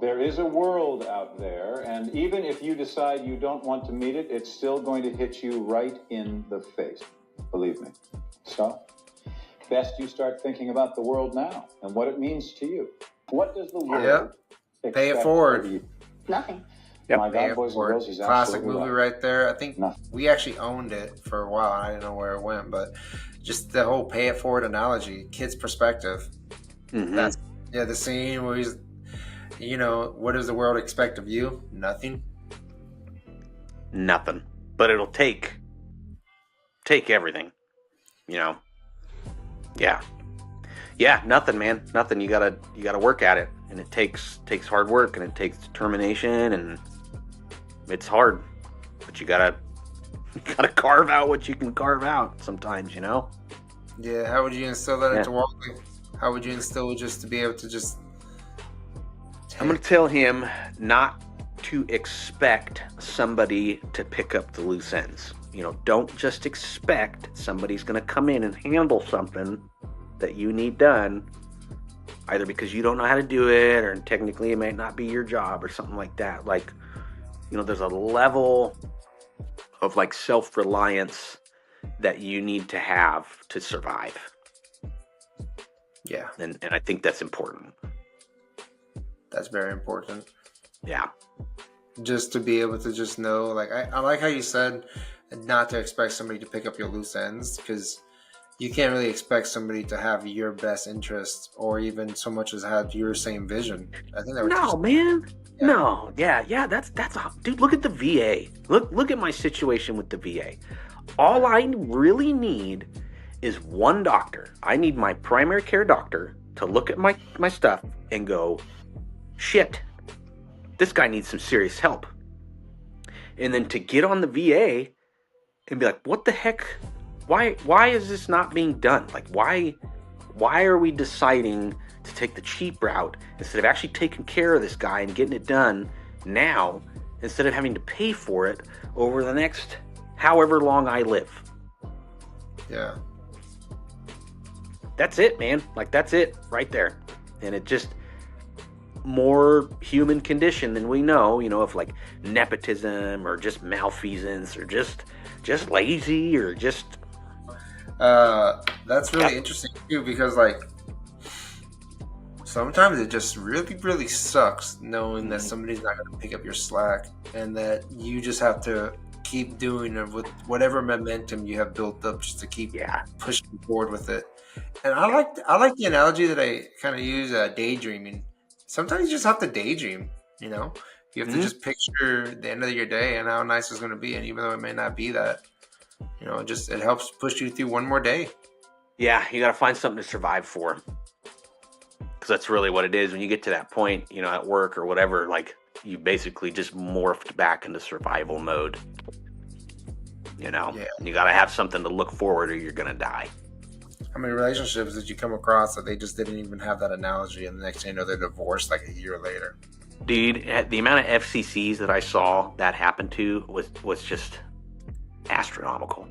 There is a world out there, and even if you decide you don't want to meet it, it's still going to hit you right in the face. Believe me. So, best you start thinking about the world now and what it means to you. What does the world expect Pay it forward. of you? Nothing. Yep. My God, boys and girls, he's classic movie right. right there. I think we actually owned it for a while. I didn't know where it went, but just the whole pay it forward analogy, kid's perspective. Mm-hmm. That's the scene where he's, you know, what does the world expect of you? Nothing. Nothing. But it'll take everything. You know. Yeah. Yeah, nothing, man. Nothing. You gotta work at it. And it takes hard work, and it takes determination, and it's hard. But you gotta carve out what you can carve out sometimes, you know? Yeah, how would you instill that into Wally? How would you instill just to be able to just... I'm going to tell him not to expect somebody to pick up the loose ends. You know, don't just expect somebody's going to come in and handle something that you need done, either because you don't know how to do it, or technically it might not be your job or something like that. Like, you know, there's a level of like self-reliance that you need to have to survive. Yeah. And I think that's important. That's very important. Yeah. Just to be able to just know, like, I like how you said not to expect somebody to pick up your loose ends, because you can't really expect somebody to have your best interest or even so much as have your same vision. I think that would man. Yeah. No. Yeah. That's dude, look at the VA. Look at my situation with the VA. All I really need is one doctor. I need my primary care doctor to look at my stuff and go, shit, this guy needs some serious help. And then to get on the VA and be like, what the heck? Why is this not being done? Like, why are we deciding to take the cheap route instead of actually taking care of this guy and getting it done now, instead of having to pay for it over the next however long I live? Yeah. That's it, man. Like, that's it right there. And it just, more human condition than we know, you know, of like nepotism or just malfeasance or just lazy or just... That's really interesting too, because like sometimes it just really, really sucks knowing that somebody's not going to pick up your slack, and that you just have to keep doing it with whatever momentum you have built up just to keep pushing forward with it. And I like the analogy that I kind of use, daydreaming. Sometimes you just have to daydream, you know? You have to just picture the end of your day and how nice it's going to be, and even though it may not be that, you know, it helps push you through one more day. Yeah, you got to find something to survive for. Because that's really what it is. When you get to that point, you know, at work or whatever, like, you basically just morphed back into survival mode. You know? Yeah. You got to have something to look forward, or you're going to die. How many relationships did you come across that they just didn't even have that analogy, and the next thing you know, they're divorced like a year later? Dude, the amount of FCCs that I saw that happen to was just astronomical.